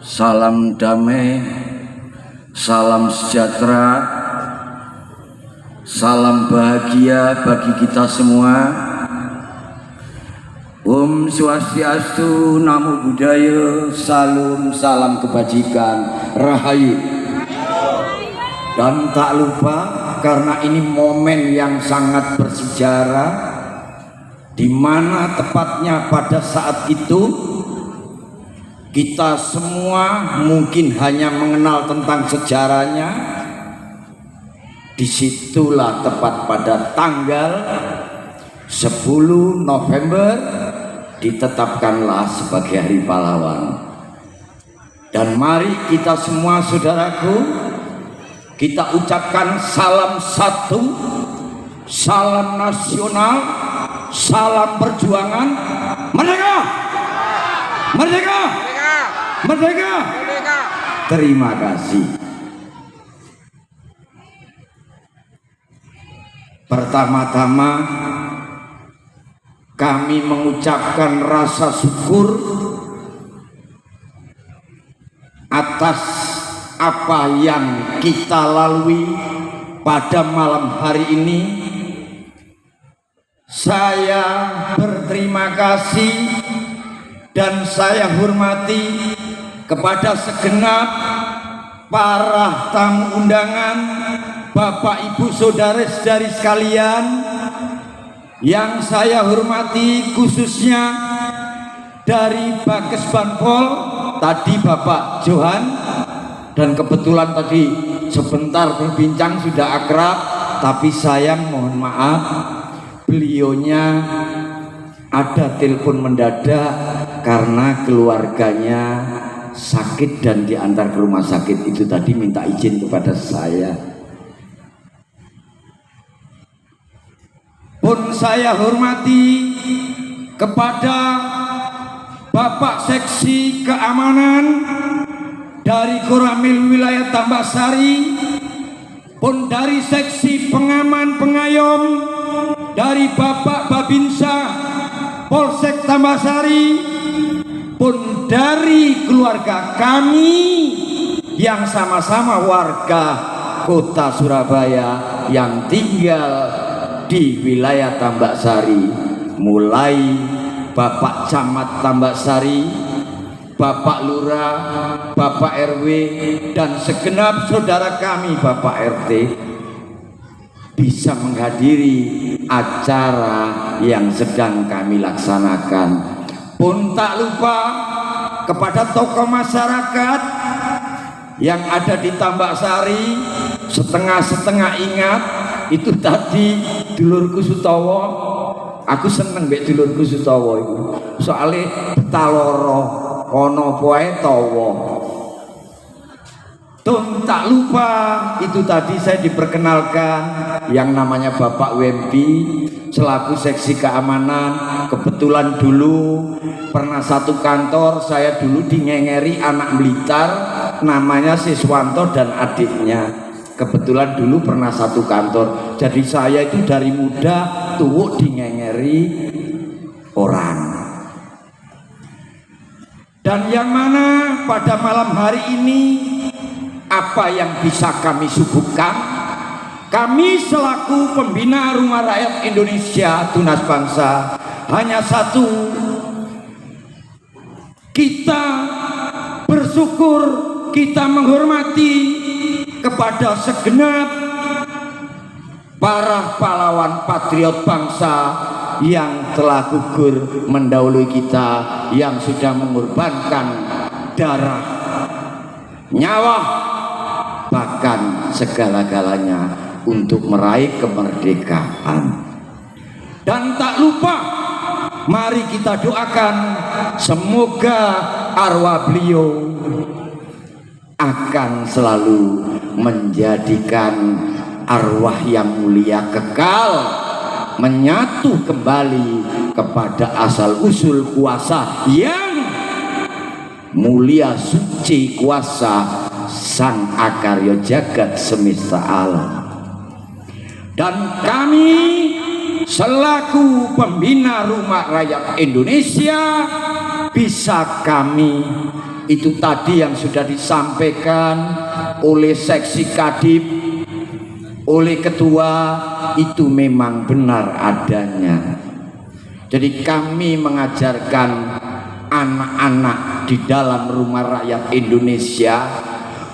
Salam damai, salam sejahtera, salam bahagia bagi kita semua. Om Swastiastu, Namo Buddhaya, salam kebajikan, Rahayu. Dan tak lupa, karena ini momen yang sangat bersejarah, di mana tepatnya pada saat itu kita semua mungkin hanya mengenal tentang sejarahnya. Disitulah tepat pada tanggal 10 November ditetapkanlah sebagai Hari Pahlawan. Dan mari kita semua saudaraku, kita ucapkan salam satu, salam nasional, salam perjuangan, merdeka! Merdeka! Merdeka! Merdeka! Terima kasih. Pertama-tama kami mengucapkan rasa syukur atas apa yang kita lalui pada malam hari ini. Saya berterima kasih dan saya hormati kepada segenap para tamu undangan, Bapak Ibu saudara-saudari sekalian, yang saya hormati khususnya dari Bakes Banpol tadi Bapak Johan, dan kebetulan tadi sebentar berbincang sudah akrab, tapi sayang mohon maaf beliaunya ada telepon mendadak karena keluarganya sakit dan diantar ke rumah sakit. Itu tadi minta izin kepada saya. Pun saya hormati kepada Bapak Seksi Keamanan dari Koramil Wilayah Tambak-Sari, pun dari Seksi Pengaman Pengayom dari Bapak Babinsa Polsek Tambak-Sari, pun dari keluarga kami yang sama-sama warga kota Surabaya yang tinggal di wilayah Tambak-Sari, mulai Bapak Camat Tambak-Sari, Bapak Lurah, Bapak RW, dan segenap saudara kami Bapak RT bisa menghadiri acara yang sedang kami laksanakan. Pun tak lupa kepada tokoh masyarakat yang ada di Tambak-Sari, setengah-setengah ingat itu tadi dulurku Sutowo. Aku seneng mbek dulurku Sutowo itu, soalnya betaloro ono poe towo. Tun tak lupa itu tadi saya diperkenalkan yang namanya Bapak Wempi selaku Seksi Keamanan. Kebetulan dulu pernah satu kantor, saya dulu dinyengeri anak Blitar namanya Siswanto dan adiknya. Kebetulan dulu pernah satu kantor, jadi saya itu dari muda tuh dinyengeri orang. Dan yang mana pada malam hari ini apa yang bisa kami suguhkan? Kami selaku pembina Rumah Rakyat Indonesia Tunas Bangsa hanya satu, kita bersyukur, kita menghormati kepada segenap para pahlawan patriot bangsa yang telah gugur mendahului kita, yang sudah mengorbankan darah, nyawa, bahkan segala-galanya untuk meraih kemerdekaan. Dan tak lupa, mari kita doakan semoga arwah beliau akan selalu menjadikan arwah yang mulia kekal menyatu kembali kepada asal usul kuasa yang mulia, suci, kuasa Sang Akarya Jagat Semesta Alam. Dan kami selaku pembina Rumah Rakyat Indonesia, bisa kami, itu tadi yang sudah disampaikan oleh seksi Kadip, oleh ketua, itu memang benar adanya. Jadi kami mengajarkan anak-anak di dalam Rumah Rakyat Indonesia.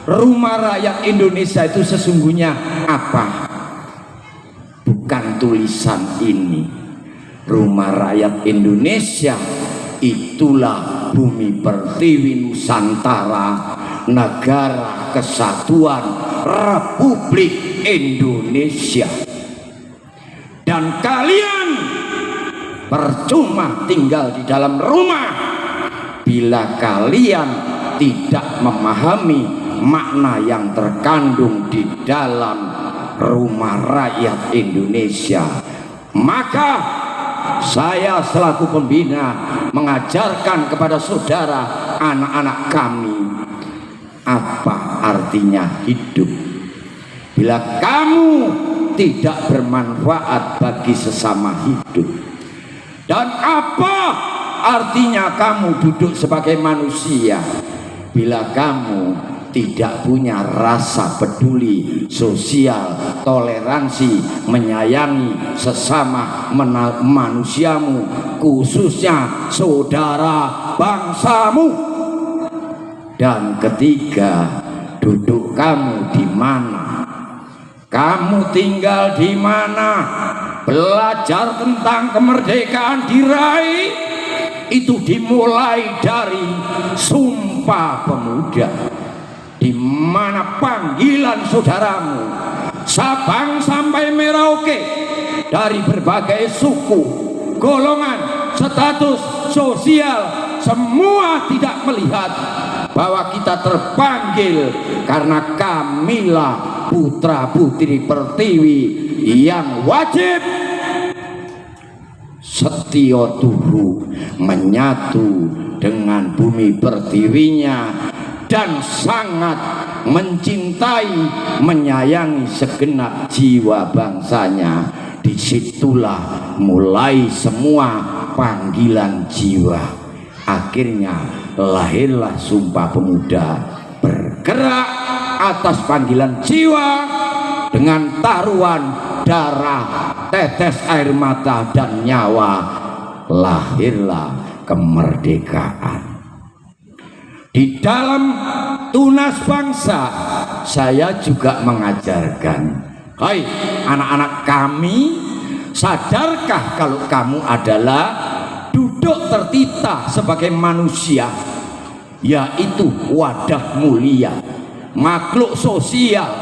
Rumah Rakyat Indonesia itu sesungguhnya apa? Bukan tulisan ini. Rumah Rakyat Indonesia itulah Bumi Pertiwi Nusantara, Negara Kesatuan Republik Indonesia. Dan kalian percuma tinggal di dalam rumah bila kalian tidak memahami makna yang terkandung di dalam Rumah Rakyat Indonesia. Maka saya selaku pembina mengajarkan kepada saudara, anak-anak kami, apa artinya hidup bila kamu tidak bermanfaat bagi sesama hidup, dan apa artinya kamu duduk sebagai manusia bila kamu tidak punya rasa peduli sosial, toleransi, menyayangi sesama manusiamu, khususnya saudara bangsamu. Dan ketiga, duduk kamu di mana? Kamu tinggal di mana? Belajar tentang kemerdekaan diraih itu dimulai dari Sumpah Pemuda, di mana panggilan saudaramu Sabang sampai Merauke dari berbagai suku, golongan, status sosial, semua tidak melihat bahwa kita terpanggil karena kamilah putra putri Pertiwi yang wajib setya turu menyatu dengan bumi pertiwinya dan sangat mencintai, menyayangi segenap jiwa bangsanya. Disitulah mulai semua panggilan jiwa. Akhirnya lahirlah Sumpah Pemuda, bergerak atas panggilan jiwa dengan taruhan darah, tetes air mata dan nyawa. Lahirlah kemerdekaan. Di dalam Tunas Bangsa saya juga mengajarkan, hai anak-anak kami, sadarkah kalau kamu adalah duduk tertita sebagai manusia, yaitu wadah mulia, makhluk sosial.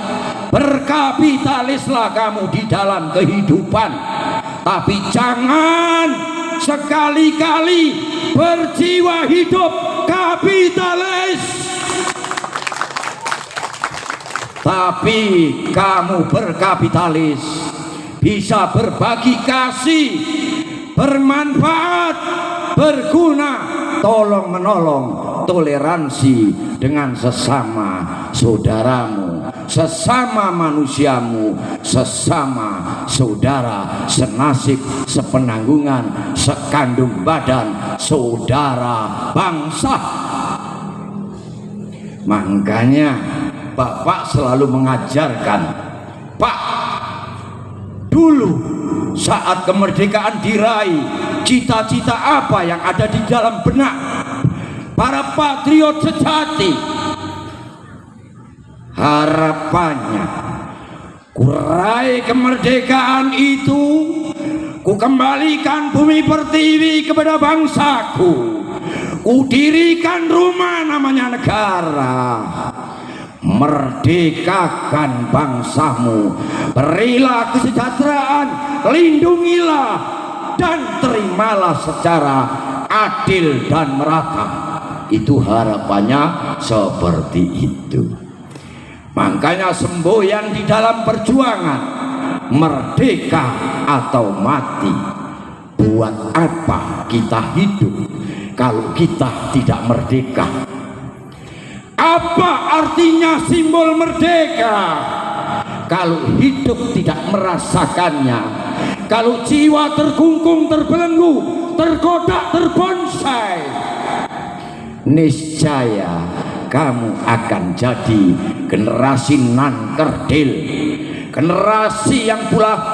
Berkapitalislah kamu di dalam kehidupan, tapi jangan sekali-kali berjiwa hidup kapitalis. Tapi kamu berkapitalis bisa berbagi kasih, bermanfaat, berguna, tolong menolong, toleransi dengan sesama saudaramu, sesama manusiamu, sesama saudara, senasib, sepenanggungan, sekandung badan, saudara bangsa. Makanya Bapak selalu mengajarkan, Pak, dulu saat kemerdekaan diraih, cita-cita apa yang ada di dalam benak para patriot sejati? Harapannya, kurai kemerdekaan itu, ku kembalikan bumi pertiwi kepada bangsaku, ku dirikan rumah namanya negara. Merdekakan bangsamu, berilah kesejahteraan, lindungilah dan terimalah secara adil dan merata. Itu harapannya seperti itu. Makanya semboyan di dalam perjuangan, merdeka atau mati. Buat apa kita hidup kalau kita tidak merdeka? Apa artinya simbol merdeka kalau hidup tidak merasakannya? Kalau jiwa terkungkung, terbelenggu, tergodak, terbonsai, niscaya kamu akan jadi generasi nan kerdil, generasi yang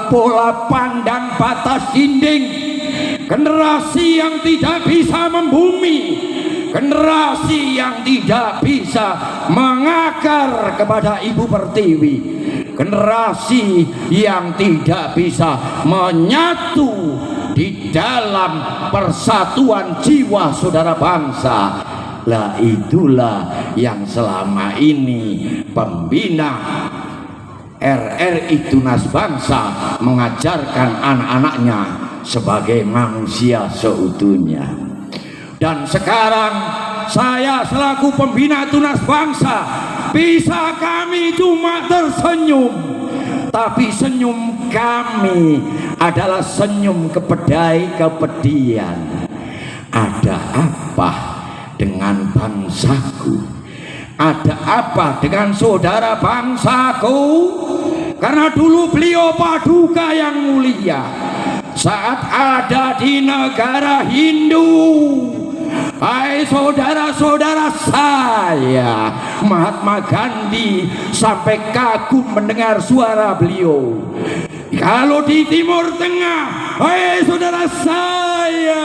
pola pandang batas dinding, generasi yang tidak bisa membumi, generasi yang tidak bisa mengakar kepada Ibu Pertiwi, generasi yang tidak bisa menyatu di dalam persatuan jiwa saudara bangsa. Lah itulah yang selama ini pembina RRI Tunas Bangsa mengajarkan anak-anaknya sebagai manusia seutuhnya. Dan sekarang saya selaku pembina Tunas Bangsa, bisa kami cuma tersenyum, tapi senyum kami adalah senyum kepedai kepedihan. Ada apa dengan bangsaku? Ada apa dengan saudara bangsaku? Karena dulu beliau paduka yang mulia saat ada di negara Hindu. Hai saudara-saudara saya, Mahatma Gandhi sampai kagum mendengar suara beliau. Kalau di Timur Tengah, hai saudara saya,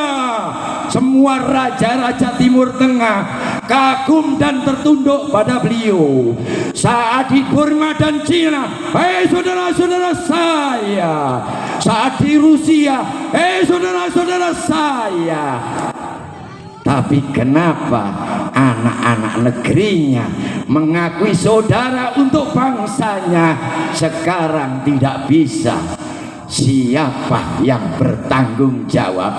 semua raja-raja Timur Tengah kagum dan tertunduk pada beliau. Saat di Burma dan Cina, hai saudara-saudara saya, saat di Rusia, hai saudara-saudara saya. Tapi kenapa anak-anak negerinya mengakui saudara untuk bangsanya sekarang tidak bisa? Siapa yang bertanggung jawab?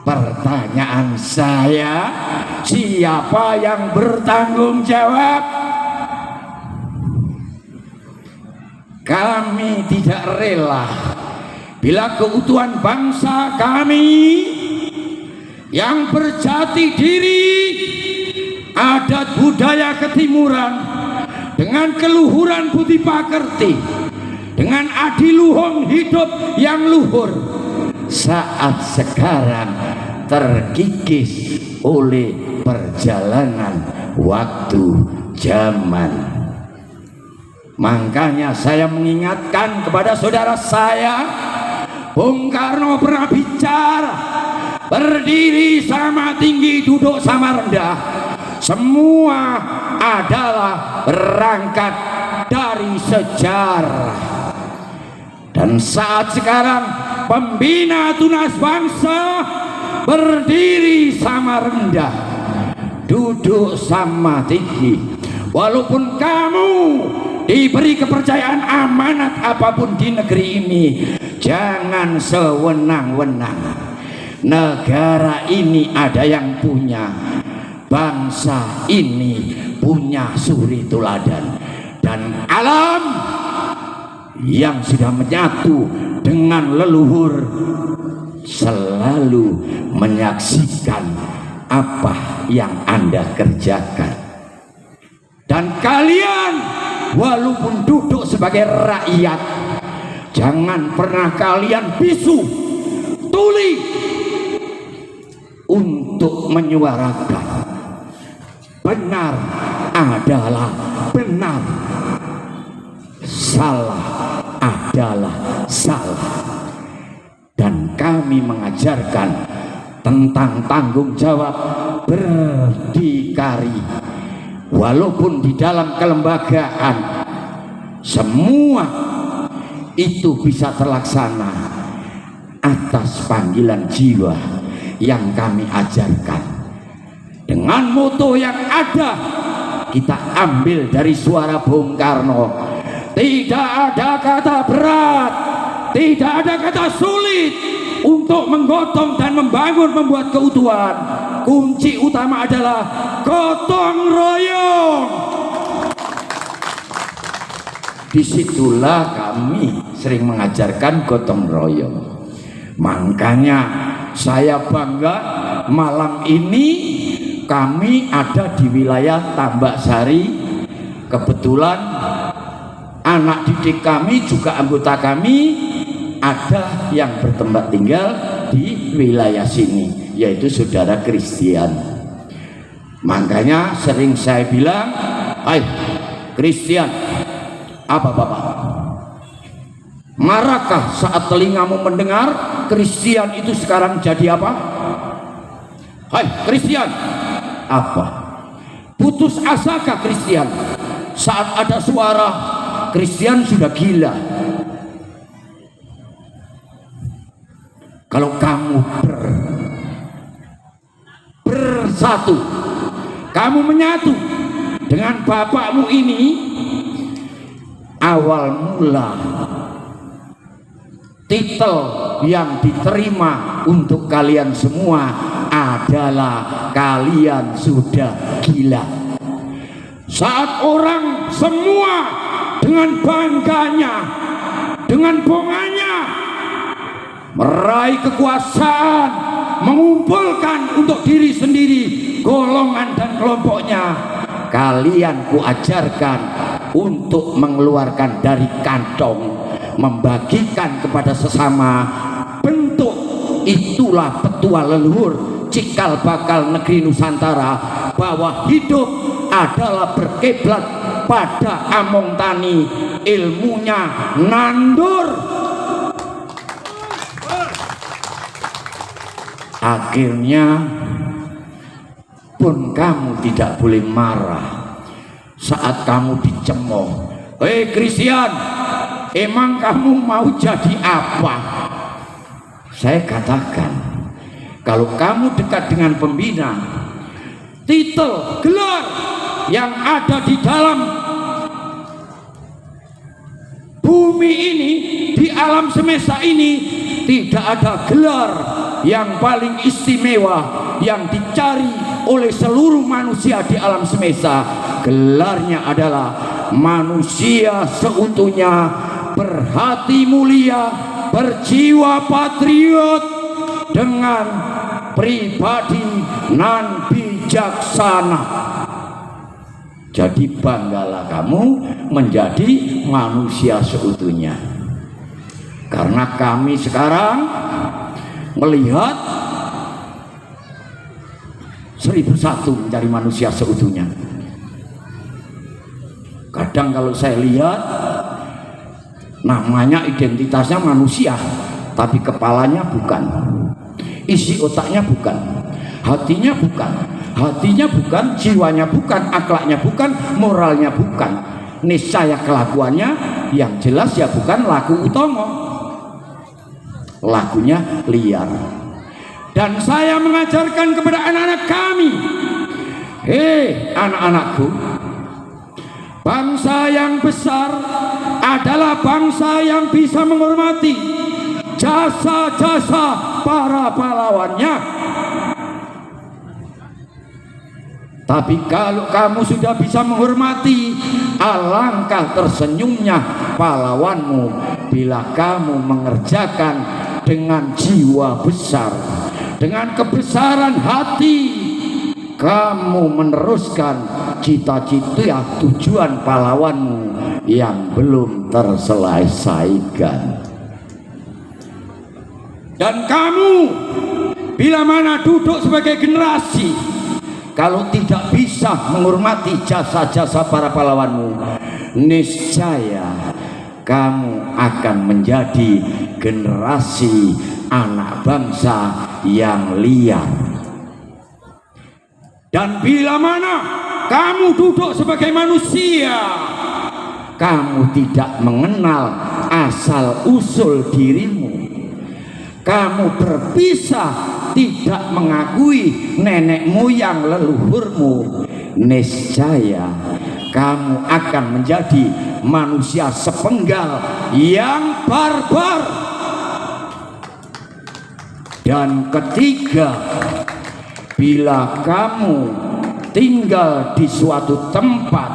Pertanyaan saya, siapa yang bertanggung jawab? Kami tidak rela bila keutuhan bangsa kami yang berjati diri adat budaya ketimuran dengan keluhuran budi pakerti, dengan adiluhung hidup yang luhur, saat sekarang terkikis oleh perjalanan waktu zaman. Makanya saya mengingatkan kepada saudara saya, Bung Karno pernah bicara, berdiri sama tinggi, duduk sama rendah, semua adalah berangkat dari sejarah. Dan saat sekarang pembina Tunas Bangsa berdiri sama rendah, duduk sama tinggi. Walaupun kamu diberi kepercayaan amanat apapun di negeri ini, jangan sewenang-wenang. Negara ini ada yang punya, bangsa ini punya suri teladan, dan alam yang sudah menyatu dengan leluhur selalu menyaksikan apa yang Anda kerjakan. Dan kalian walaupun duduk sebagai rakyat, jangan pernah kalian bisu tuli untuk menyuarakan benar adalah benar, salah adalah salah. Dan kami mengajarkan tentang tanggung jawab berdikari. Walaupun di dalam kelembagaan semua itu bisa terlaksana atas panggilan jiwa yang kami ajarkan. Dengan moto yang ada, kita ambil dari suara Bung Karno, tidak ada kata berat, tidak ada kata sulit untuk menggotong dan membangun, membuat keutuhan. Kunci utama adalah gotong royong. Disitulah kami sering mengajarkan gotong royong. Makanya saya bangga malam ini kami ada di wilayah Tambak Sari. Kebetulan anak didik kami juga anggota kami ada yang bertempat tinggal di wilayah sini, yaitu saudara Christian. Makanya sering saya bilang, hai Kristen, apa Bapak? Marahkah saat telingamu mendengar Kristen itu sekarang jadi apa? Hai Kristen, apa? Putus asakah Kristen saat ada suara Kristen sudah gila? Kalau kamu bersatu, kamu menyatu dengan bapakmu ini, awal mula titel yang diterima untuk kalian semua adalah kalian sudah gila. Saat orang semua dengan bangganya, dengan bonganya meraih kekuasaan, mengumpulkan untuk diri sendiri, golongan dan kelompoknya, kalian kuajarkan untuk mengeluarkan dari kantong, membagikan kepada sesama. Bentuk itulah petua leluhur cikal bakal negeri Nusantara, bahwa hidup adalah berkiblat pada among tani, ilmunya nandur. Akhirnya pun kamu tidak boleh marah saat kamu dicemooh. Hei Kristen, emang kamu mau jadi apa? Saya katakan, kalau kamu dekat dengan pembina, titel, gelar yang ada di dalam bumi ini, di alam semesta ini, tidak ada gelar yang paling istimewa yang dicari oleh seluruh manusia di alam semesta. Gelarnya adalah manusia seutuhnya, berhati mulia, berjiwa patriot, dengan pribadi nan bijaksana. Jadi banggalah kamu menjadi manusia seutuhnya. Karena kami sekarang melihat 1001 mencari manusia seutuhnya. Kadang kalau saya lihat, namanya identitasnya manusia, tapi kepalanya bukan, isi otaknya bukan, hatinya bukan, jiwanya bukan, akhlaknya bukan, moralnya bukan, niscaya kelakuannya yang jelas ya bukan laku utomo, lagunya liar. Dan saya mengajarkan kepada anak-anak kami, hei anak-anakku, bangsa yang besar adalah bangsa yang bisa menghormati jasa-jasa para pahlawannya. Tapi kalau kamu sudah bisa menghormati, alangkah tersenyumnya pahlawanmu bila kamu mengerjakan dengan jiwa besar, dengan kebesaran hati, kamu meneruskan cita-cita tujuan pahlawanmu yang belum terselesaikan. Dan kamu bila mana duduk sebagai generasi, kalau tidak bisa menghormati jasa-jasa para pahlawanmu, niscaya kamu akan menjadi generasi anak bangsa yang liar. Dan bila mana kamu duduk sebagai manusia, kamu tidak mengenal asal usul dirimu, kamu berpisah, tidak mengakui nenek moyang leluhurmu, niscaya kamu akan menjadi manusia sepenggal yang barbar. Dan ketiga, bila kamu tinggal di suatu tempat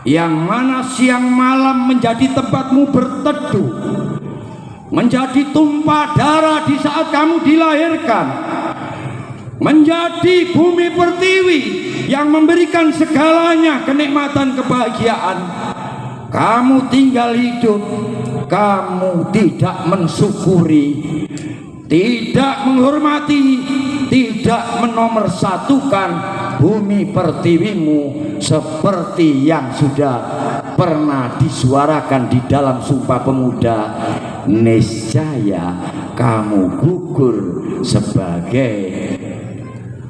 yang mana siang malam menjadi tempatmu berteduh, menjadi tumpah darah di saat kamu dilahirkan, menjadi bumi pertiwi yang memberikan segalanya kenikmatan kebahagiaan, kamu tinggal hidup, kamu tidak mensyukuri, tidak menghormati, tidak menomorsatukan bumi pertiwimu seperti yang sudah pernah disuarakan di dalam Sumpah Pemuda, niscaya kamu gugur sebagai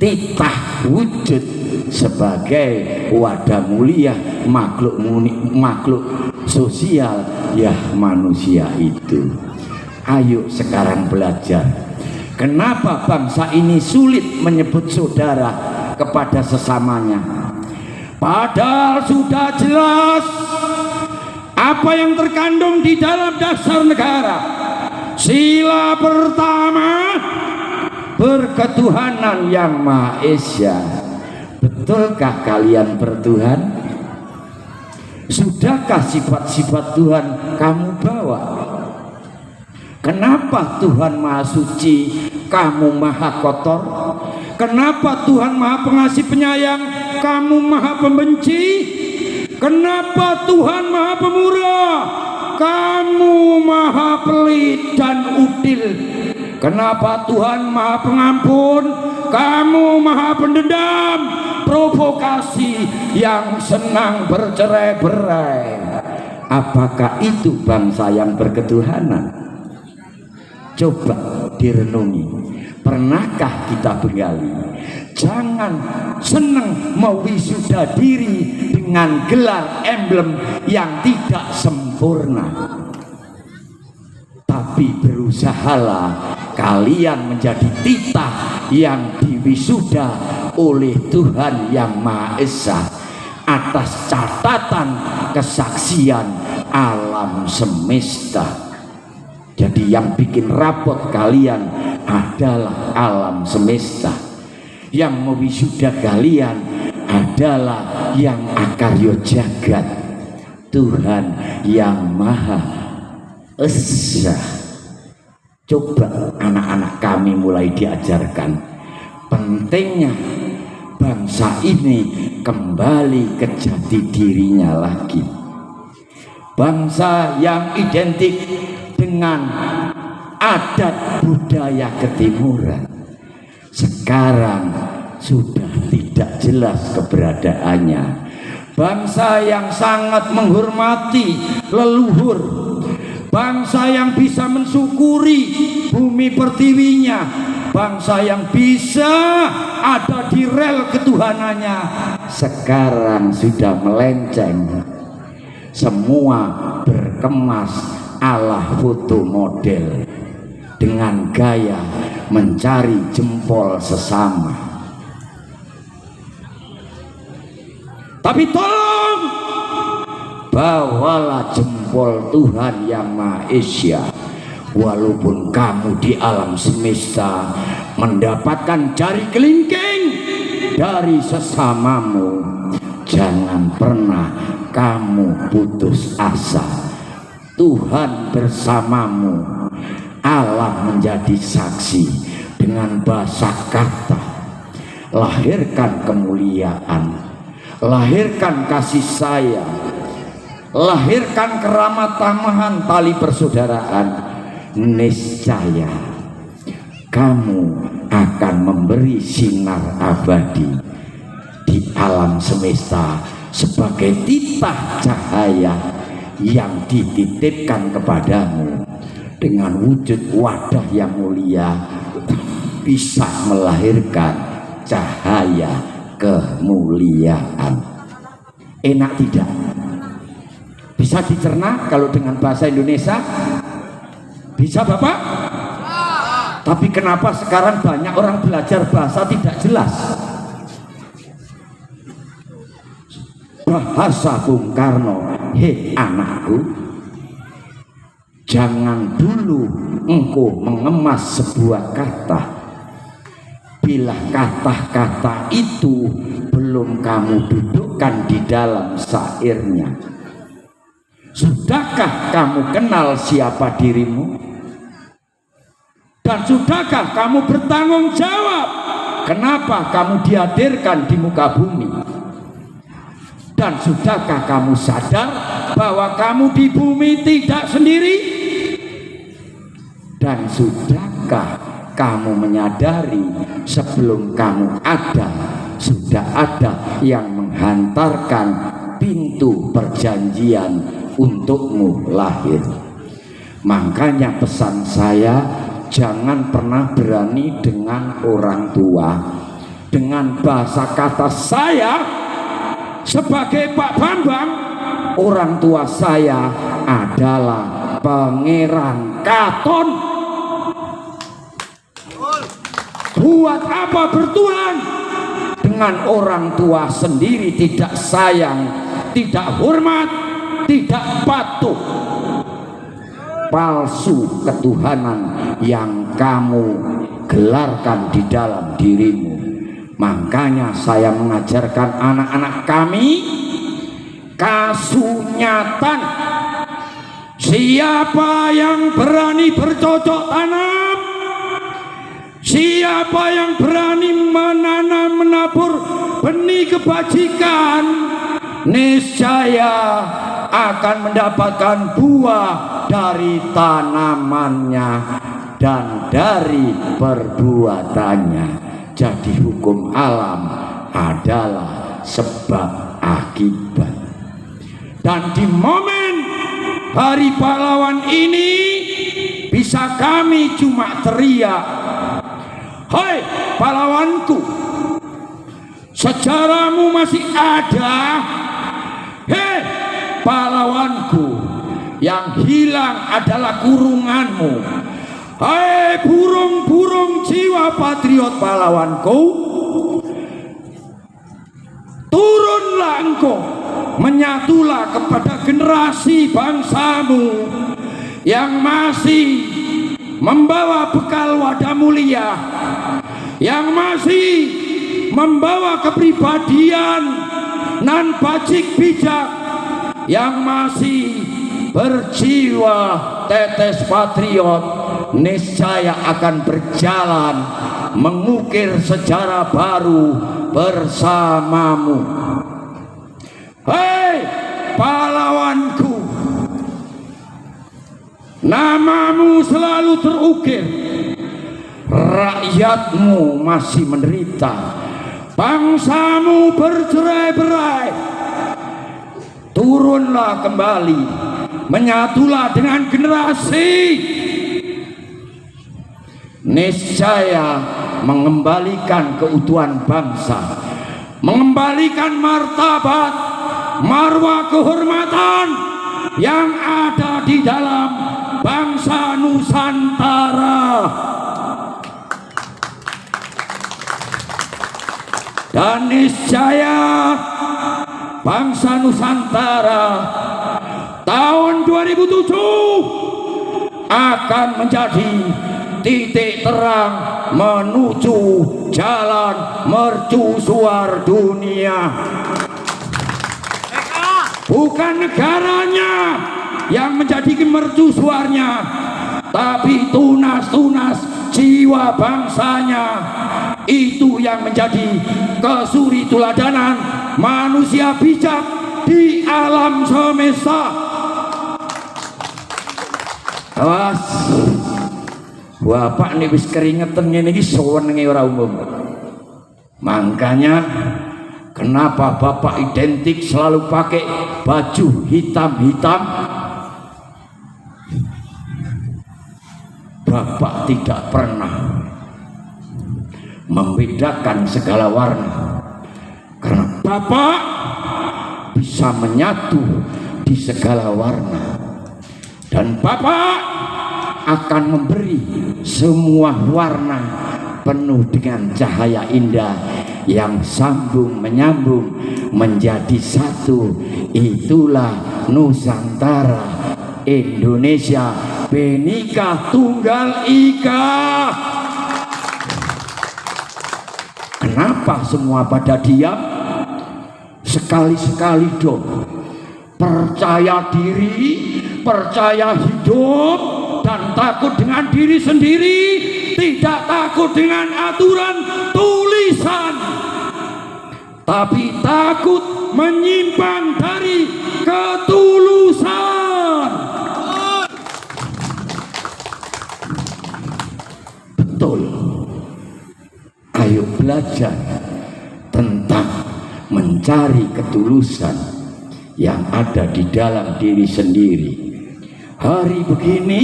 titah wujud, sebagai wadah mulia makhluk sosial ya manusia itu. Ayo sekarang belajar. Kenapa bangsa ini sulit menyebut saudara kepada sesamanya? Padahal sudah jelas apa yang terkandung di dalam dasar negara. Sila pertama, berketuhanan yang Maha Esa. Betulkah kalian bertuhan? Sudahkah sifat-sifat Tuhan kamu bawa? Kenapa Tuhan Maha Suci, kamu Maha Kotor? Kenapa Tuhan Maha Pengasih Penyayang, kamu Maha Pembenci? Kenapa Tuhan Maha Pemurah, kamu Maha Pelit dan Udil? Kenapa Tuhan Maha Pengampun, kamu Maha Pendendam, provokasi yang senang bercerai-berai? Apakah itu bangsa yang berketuhanan? Coba direnungi. Pernahkah kita begali? Jangan senang mewisuda diri dengan gelar emblem yang tidak sempurna, tapi berusahalah kalian menjadi titah yang diwisuda oleh Tuhan yang Maha Esa atas catatan kesaksian alam semesta. Jadi yang bikin rapot kalian adalah alam semesta, yang mewisuda kalian adalah yang akaryo jagat, Tuhan yang Maha Esa. Coba anak-anak kami mulai diajarkan pentingnya bangsa ini kembali ke jati dirinya lagi. Bangsa yang identik dengan adat budaya ketimuran sekarang sudah tidak jelas keberadaannya. Bangsa yang sangat menghormati leluhur, bangsa yang bisa mensyukuri bumi pertiwinya, bangsa yang bisa ada di rel ketuhanannya, sekarang sudah melenceng. Semua berkemas ala foto model dengan gaya mencari jempol sesama. Tapi tolong bawalah jempol Tuhan yang Maha Esa. Walaupun kamu di alam semesta mendapatkan jari kelingking dari sesamamu, jangan pernah kamu putus asa. Tuhan bersamamu. Allah menjadi saksi dengan bahasa kata. Lahirkan kemuliaan, lahirkan kasih sayang, lahirkan keramat tamahan tali persaudaraan. Niscaya kamu akan memberi sinar abadi di alam semesta sebagai titah cahaya yang dititipkan kepadamu. Dengan wujud wadah yang mulia bisa melahirkan cahaya kemuliaan. Enak tidak? Bisa dicerna kalau dengan bahasa Indonesia? Bisa Bapak? Tapi kenapa sekarang banyak orang belajar bahasa tidak jelas? Bahasa Bung Karno, hei anakku, jangan dulu engkau mengemas sebuah kata bila kata-kata itu belum kamu dudukkan di dalam syairnya. Sudahkah kamu kenal siapa dirimu? Dan sudahkah kamu bertanggung jawab kenapa kamu dihadirkan di muka bumi? Dan sudahkah kamu sadar bahwa kamu di bumi tidak sendiri? Dan sudahkah kamu menyadari sebelum kamu ada, sudah ada yang menghantarkan pintu perjanjian untukmu lahir. Makanya pesan saya, jangan pernah berani dengan orang tua. Dengan bahasa kata saya sebagai Pak Bambang, orang tua saya adalah Pangeran Katon. Buat apa bertuhan dengan orang tua sendiri tidak sayang, tidak hormat, tidak patuh? Palsu ketuhanan yang kamu gelarkan di dalam dirimu. Makanya saya mengajarkan anak-anak kami kasunyatan. Siapa yang berani bercocok tanam, siapa yang berani menanam menabur benih kebajikan, niscaya akan mendapatkan buah dari tanamannya dan dari perbuatannya. Jadi hukum alam adalah sebab akibat. Dan di momen Hari Pahlawan ini bisa kami cuma teriak, "Hai pahlawanku, sejarahmu masih ada. Hei pahlawanku, yang hilang adalah kurunganmu. Hai burung-burung jiwa patriot pahlawanku, turunlah engkau, menyatulah kepada generasi bangsamu yang masih membawa bekal wadah mulia, yang masih membawa kepribadian nan bajik bijak, yang masih berjiwa tetes patriot, niscaya akan berjalan mengukir sejarah baru bersamamu. Hei pahlawanku, namamu selalu terukir. Rakyatmu masih menderita, bangsamu bercerai-berai. Turunlah kembali, menyatulah dengan generasi, niscaya mengembalikan keutuhan bangsa, mengembalikan martabat, marwah kehormatan yang ada di dalam bangsa Nusantara. Dan niscaya bangsa Nusantara tahun 2007 akan menjadi titik terang menuju jalan mercusuar dunia. Bukan negaranya yang menjadi mercusuarnya, tapi tunas-tunas jiwa bangsanya. Itu yang menjadi kesuri tuladanan manusia bijak di alam semesta. Awas, bapak nih wis keringetan ngene iki senenge ora umum. Makanya kenapa bapak identik selalu pakai baju hitam-hitam? Bapak tidak pernah membedakan segala warna, karena bapak bisa menyatu di segala warna, dan bapak akan memberi semua warna penuh dengan cahaya indah yang sambung menyambung menjadi satu. Itulah Nusantara, Indonesia, Bhinneka Tunggal Ika. Kenapa semua pada diam? Sekali-sekali dong percaya diri, percaya hidup, dan takut dengan diri sendiri, tidak takut dengan aturan tulisan, tapi takut menyimpang dari ketulusan. Betul. Ayo belajar tentang mencari ketulusan yang ada di dalam diri sendiri. Hari begini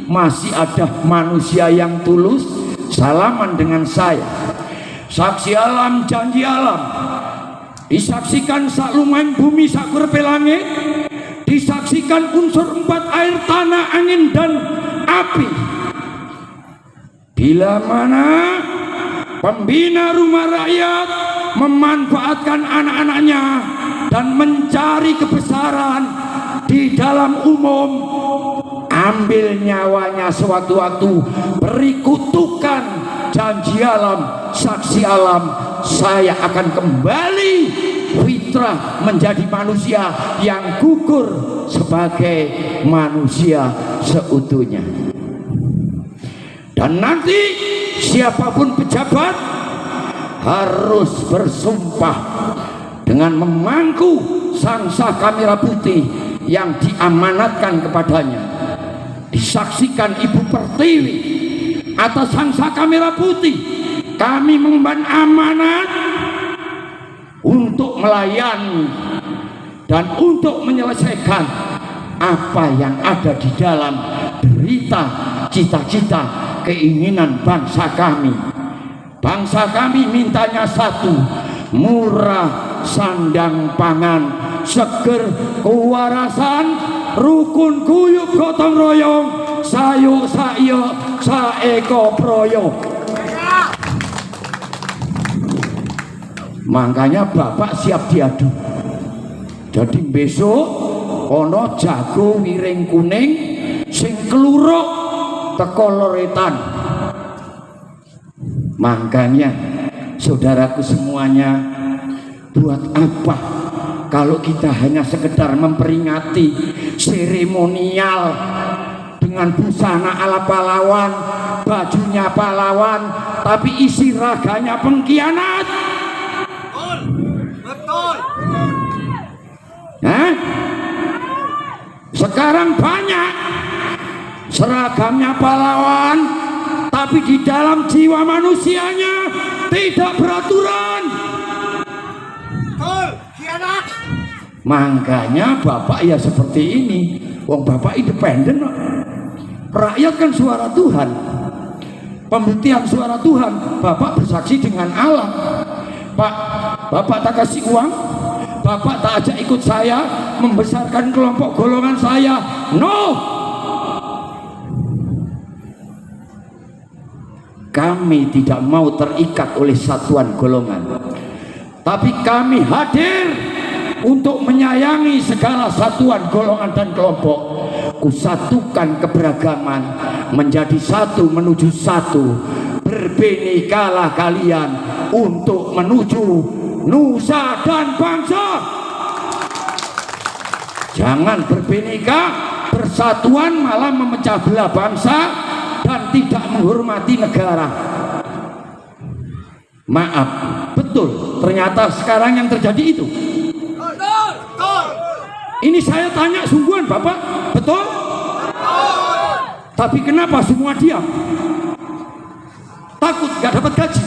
masih ada manusia yang tulus salaman dengan saya. Saksi alam, janji alam, disaksikan sak lumahing bumi, sak kurepe langit, disaksikan unsur 4 air, tanah, angin, dan api. Bila mana pembina rumah rakyat memanfaatkan anak-anaknya dan mencari kebesaran di dalam umum, ambil nyawanya sewaktu-waktu, beri kutukan, janji alam, saksi alam, saya akan kembali fitrah menjadi manusia yang gugur sebagai manusia seutuhnya. Dan nanti siapapun pejabat harus bersumpah dengan memangku sangsa kamera putih yang diamanatkan kepadanya. Disaksikan Ibu Pertiwi atas sangsa kamera putih, kami mengemban amanat untuk melayani dan untuk menyelesaikan apa yang ada di dalam derita, cita-cita, keinginan bangsa kami. Bangsa kami mintanya satu, murah sandang pangan, seger kewarasan, rukun guyub gotong royong, sayuk sayo saeko proyo. Makanya Bapak siap diadu. Jadi besok ono jago wiring kuning sing keluruk teko loretan. Makanya saudaraku semuanya, buat apa kalau kita hanya sekedar memperingati seremonial dengan busana ala pahlawan, bajunya pahlawan, tapi isi raganya pengkhianat? Betul. Nah, sekarang banyak seragamnya pahlawan, tapi di dalam jiwa manusianya tidak beraturan. Makanya Bapak ya seperti ini. Wong Bapak independen, rakyat kan suara Tuhan, pembuktian suara Tuhan. Bapak bersaksi dengan Allah. Pak, Bapak tak kasih uang, Bapak tak ajak ikut saya membesarkan kelompok golongan saya. No, kami tidak mau terikat oleh satuan golongan, tapi kami hadir untuk menyayangi segala satuan golongan dan kelompok. Kusatukan keberagaman menjadi satu menuju satu. Berbinekalah kalian untuk menuju nusa dan bangsa. Jangan berbineka, bersatuan malah memecah belah bangsa dan tidak menghormati negara. Maaf, betul ternyata sekarang yang terjadi itu. Ini saya tanya sungguhan Bapak, betul? Tapi kenapa semua diam? Takut gak dapat gaji?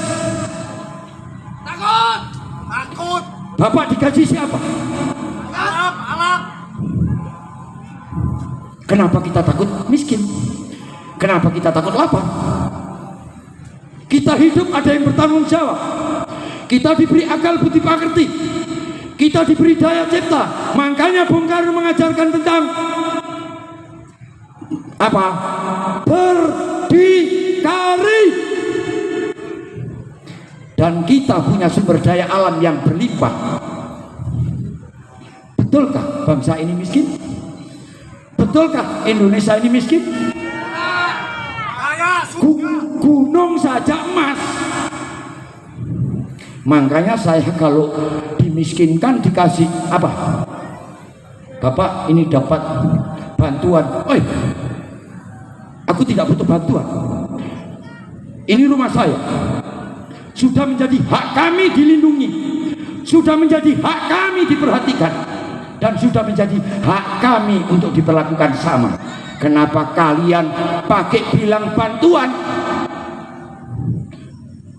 Takut. Bapak digaji siapa? Alam. Kenapa kita takut miskin? Kenapa kita takut lapar? Kita hidup ada yang bertanggung jawab. Kita diberi akal budi pekerti. Kita diberi daya cipta. Makanya Bung Karno mengajarkan tentang apa? Berdikari. Dan kita punya sumber daya alam yang berlimpah. Betulkah bangsa ini miskin? Betulkah Indonesia ini miskin? Gunung saja emas. Makanya saya kalau dimiskinkan dikasih apa? Bapak ini dapat bantuan. Oi, aku tidak butuh bantuan. Ini rumah saya. Sudah menjadi hak kami dilindungi, sudah menjadi hak kami diperhatikan, dan sudah menjadi hak kami untuk diperlakukan sama. Kenapa kalian pakai bilang bantuan?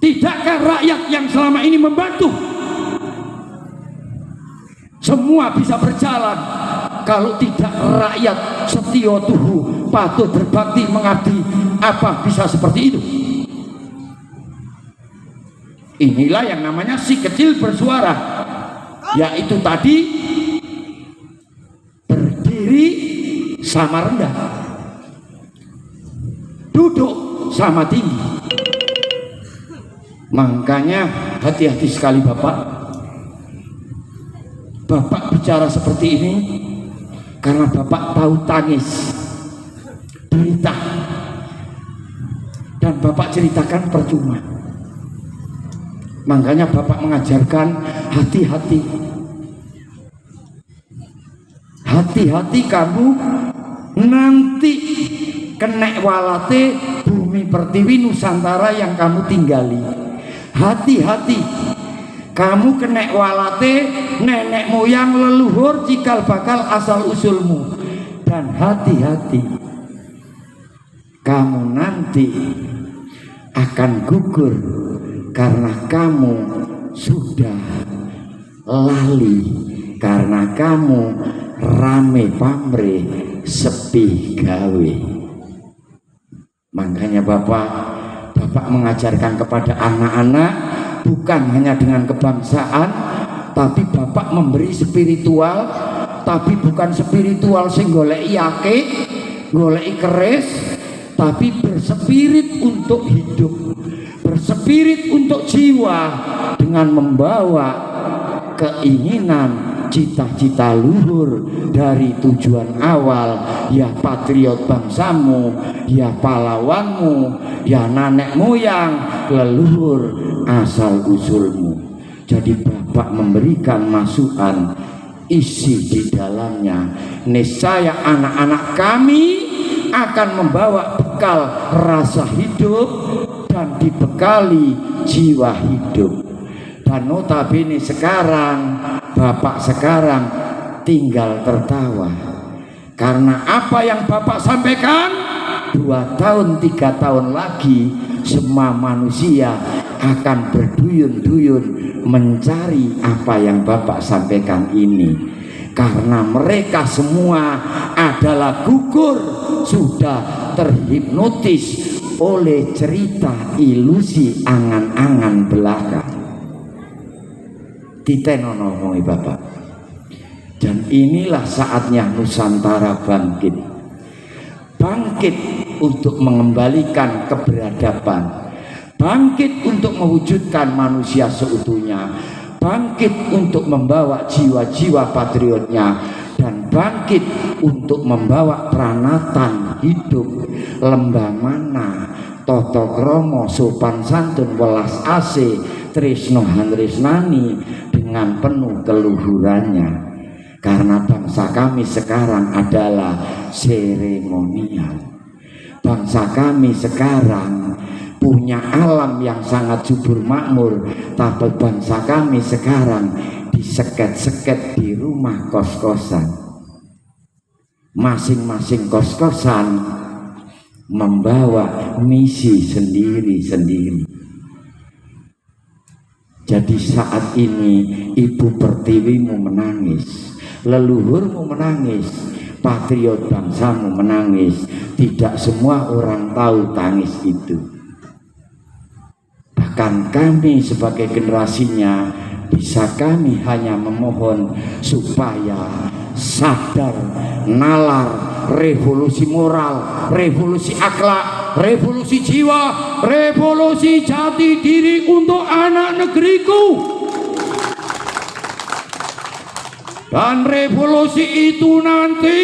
Tidakkah rakyat yang selama ini membantu semua bisa berjalan. Kalau tidak rakyat setio tuhu patuh berbakti mengabdi, apa bisa seperti itu? Inilah yang namanya si kecil bersuara, yaitu tadi berdiri sama rendah, duduk sama tinggi. Makanya hati-hati sekali Bapak. Bapak bicara seperti ini karena Bapak tahu tangis, derita, dan Bapak ceritakan percuma. Makanya Bapak mengajarkan hati-hati. Hati-hati kamu nanti kena walate bumi pertiwi Nusantara yang kamu tinggali. Hati-hati kamu kena walate nenek moyang leluhur cikal bakal asal usulmu. Dan hati-hati kamu nanti akan gugur karena kamu sudah lali, karena kamu rame pamre sepi gawe. Makanya Bapak mengajarkan kepada anak-anak bukan hanya dengan kebangsaan, tapi Bapak memberi spiritual, tapi bukan spiritual sing goleki akeh, goleki keris, tapi berspirit untuk hidup, berspirit untuk jiwa, dengan membawa keinginan cita-cita luhur dari tujuan awal, ya patriot bangsamu, ya pahlawanmu, ya nenek moyang leluhur asal usulmu. Jadi Bapak memberikan masukan, isi di dalamnya niscaya anak-anak kami akan membawa bekal rasa hidup dan dibekali jiwa hidup. Dan notabene sekarang Bapak sekarang tinggal tertawa karena apa yang Bapak sampaikan 2 tahun 3 tahun lagi semua manusia akan berduyun-duyun mencari apa yang Bapak sampaikan ini, karena mereka semua adalah gugur, sudah terhipnotis oleh cerita ilusi angan-angan belaka. Titenono ngomongi Bapak. Dan inilah saatnya Nusantara bangkit. Bangkit untuk mengembalikan keberadaban. Bangkit untuk mewujudkan manusia seutuhnya. Bangkit untuk membawa jiwa-jiwa patriotnya. Dan bangkit untuk membawa pranatan hidup, lembah mana, toto kromo, sopan santun, welas asih, tresno handresnani dengan penuh keluhurannya. Karena bangsa kami sekarang adalah seremonial. Bangsa kami sekarang punya alam yang sangat subur makmur, tapi bangsa kami sekarang diseket-seket di rumah kos-kosan. Masing-masing kos-kosan membawa misi sendiri-sendiri. Jadi saat ini Ibu Pertiwimu menangis, leluhurmu menangis, patriot bangsamu menangis. Tidak semua orang tahu tangis itu. Bahkan kami sebagai generasinya, bisa kami hanya memohon supaya sadar, nalar, revolusi moral, revolusi akhlak, revolusi jiwa, revolusi jati diri untuk anak negeriku. Dan revolusi itu nanti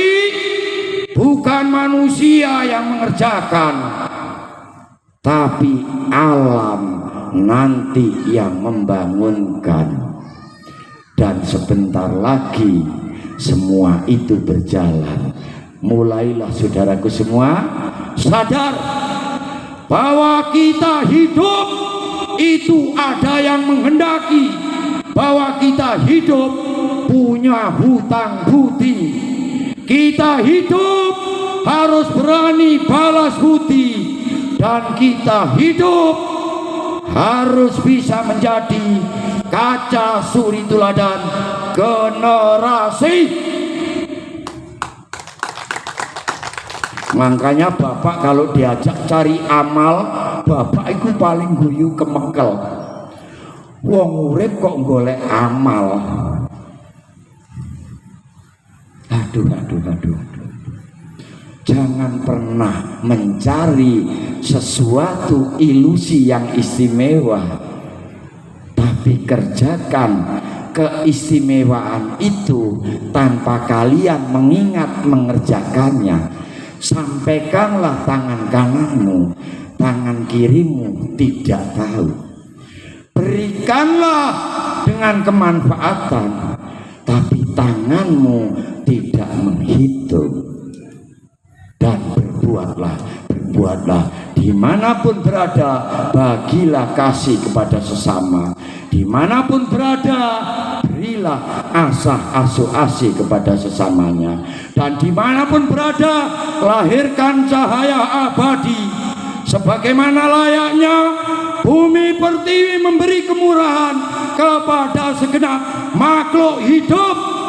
bukan manusia yang mengerjakan, tapi alam nanti yang membangunkan. Dan sebentar lagi semua itu berjalan. Mulailah saudaraku semua sadar bahwa kita hidup itu ada yang menghendaki, bahwa kita hidup punya hutang budi. Kita hidup harus berani balas budi, dan kita hidup harus bisa menjadi kaca suri teladan generasi. Makanya bapak kalau diajak cari amal, bapak itu paling guyu kemekel. Wong urip kok golek amal. Aduh. Jangan pernah mencari sesuatu ilusi yang istimewa, tapi kerjakan keistimewaan itu tanpa kalian mengingat mengerjakannya. Sampaikanlah tangan kananmu, tangan kirimu tidak tahu. Berikanlah dengan kemanfaatan, tapi tanganmu tidak menghitung. Dan berbuatlah dimanapun berada, bagilah kasih kepada sesama. Dimanapun berada, berilah asuh asih kepada sesamanya. Dan dimanapun berada, lahirkan cahaya abadi. Sebagaimana layaknya bumi pertiwi memberi kemurahan kepada segenap makhluk hidup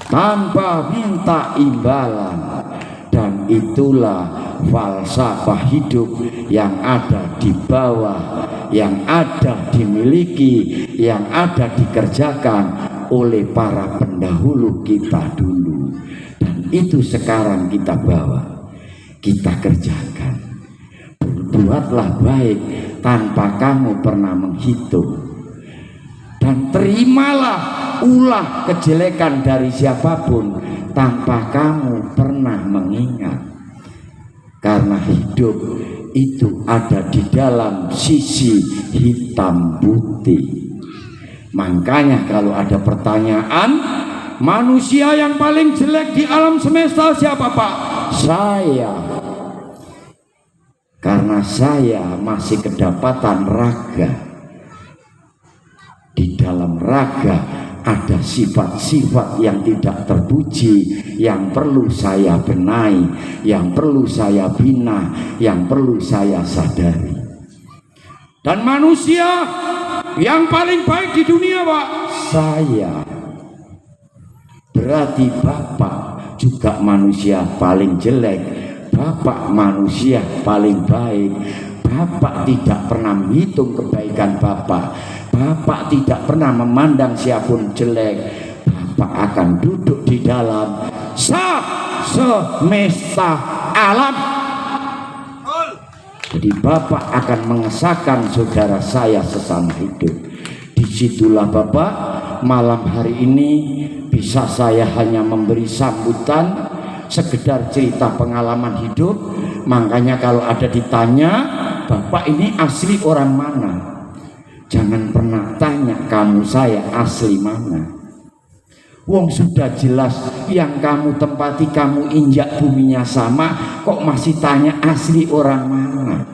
tanpa minta imbalan. Dan itulah falsafah hidup yang ada di bawah, yang ada dimiliki, yang ada dikerjakan oleh para pendahulu kita dulu. Dan itu sekarang kita bawa, kita kerjakan. Berbuatlah baik tanpa kamu pernah menghitung. Dan terimalah ulah kejelekan dari siapapun tanpa kamu pernah mengingat. Karena hidup itu ada di dalam sisi hitam putih. Makanya kalau ada pertanyaan, manusia yang paling jelek di alam semesta siapa Pak? Saya. Karena saya masih kedapatan raga. Di dalam raga ada sifat-sifat yang tidak terpuji, yang perlu saya benahi, yang perlu saya bina, yang perlu saya sadari. Dan manusia yang paling baik di dunia Pak, saya. Berarti Bapak juga manusia paling jelek, Bapak manusia paling baik. Bapak tidak pernah menghitung kebaikan Bapak. Bapak tidak pernah memandang siapapun jelek. Bapak akan duduk di dalam semesta alam. Jadi Bapak akan mengesahkan saudara saya sesama hidup. Disitulah Bapak malam hari ini bisa saya hanya memberi sambutan, sekedar cerita pengalaman hidup. Makanya kalau ada ditanya, Bapak ini asli orang mana? Jangan pernah tanya kamu saya asli mana. Wong sudah jelas yang kamu tempati, kamu injak buminya sama, kok masih tanya asli orang mana?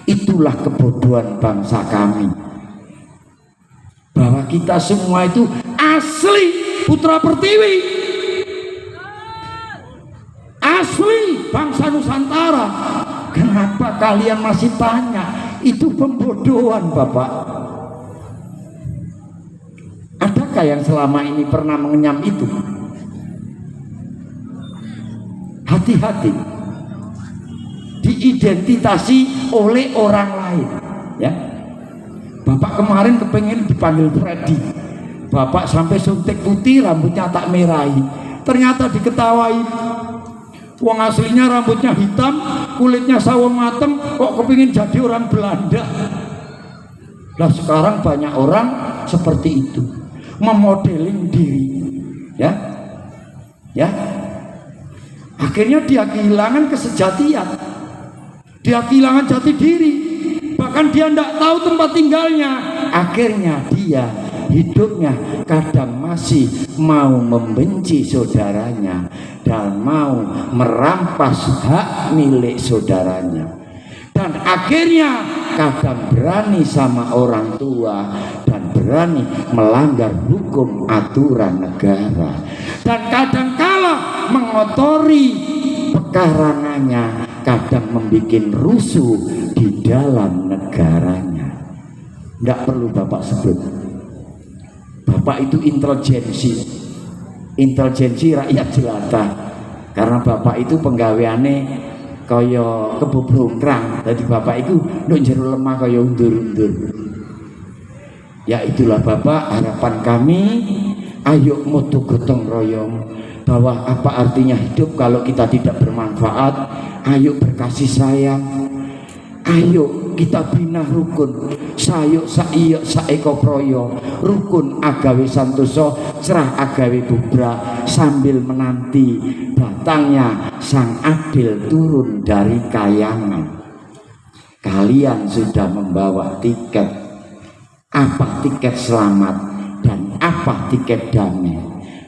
Itulah kebodohan bangsa kami. Bahwa kita semua itu asli putra pertiwi, asli bangsa Nusantara. Kenapa kalian masih tanya? Itu pembodohan Bapak. Adakah yang selama ini pernah mengenyam itu? Hati-hati, diidentitasi oleh orang lain ya. Bapak kemarin kepengen dipanggil Freddy, Bapak sampai suntik putih, rambutnya tak merahi, ternyata diketawain. Wong aslinya rambutnya hitam, kulitnya sawo mateng, kok kepingin jadi orang Belanda. Nah sekarang banyak orang seperti itu, memodeling diri, ya. Akhirnya dia kehilangan kesejatian, dia kehilangan jati diri, bahkan dia tidak tahu tempat tinggalnya. Akhirnya dia hidupnya kadang masih mau membenci saudaranya dan mau merampas hak milik saudaranya, dan akhirnya kadang berani sama orang tua dan berani melanggar hukum aturan negara, dan kadang kala mengotori pekarangannya, kadang membuat rusuh di dalam negaranya. Tidak perlu Bapak sebut, Bapak itu intelijensi rakyat jelata, karena bapak itu penggaweane kaya kebobrongkrang. Jadi bapak itu nduk jero lemah kaya undur-undur. Ya itulah Bapak, harapan kami, ayo moto gotong royong, bahwa apa artinya hidup kalau kita tidak bermanfaat. Ayo berkasih sayang, ayo kita bina rukun, sayuk saiyuk saeko proyo, rukun agawe santoso, cerah agawe bubra, sambil menanti datangnya sang adil turun dari kayangan. Kalian sudah membawa tiket. Apa tiket selamat dan apa tiket damai?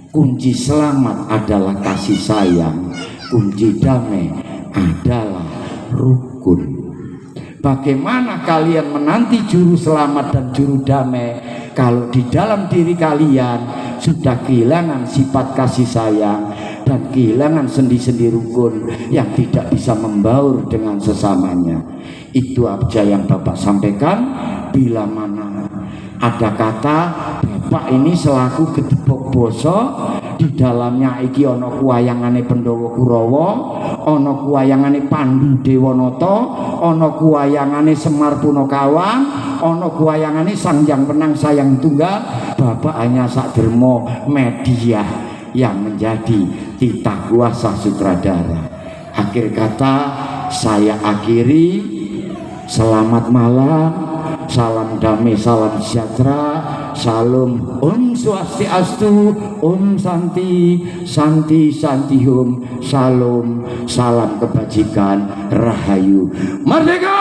Kunci selamat adalah kasih sayang, kunci damai adalah rukun. Bagaimana kalian menanti juru selamat dan juru damai kalau di dalam diri kalian sudah kehilangan sifat kasih sayang dan kehilangan sendi-sendi rukun yang tidak bisa membaur dengan sesamanya? Itu aja yang Bapak sampaikan. Bila mana ada kata Bapak ini selaku gedebok boso, di dalamnya iki ono kuwayangane Pandhawa Kurawa, ono kuwayangane Pandhu Dewanata, ono kuwayangane Semar Punakawan, ono kuwayangane Sang Hyang Wenang Sayang Tunggal. Bapak hanya sakdermo media yang menjadi titah kuasa sutradara. Akhir kata saya akhiri. Selamat malam, salam damai, salam sejahtera, salam Om Swastiastu, Om Santi, Santi Santi Om, salam, salam kebajikan, Rahayu, Merdeka!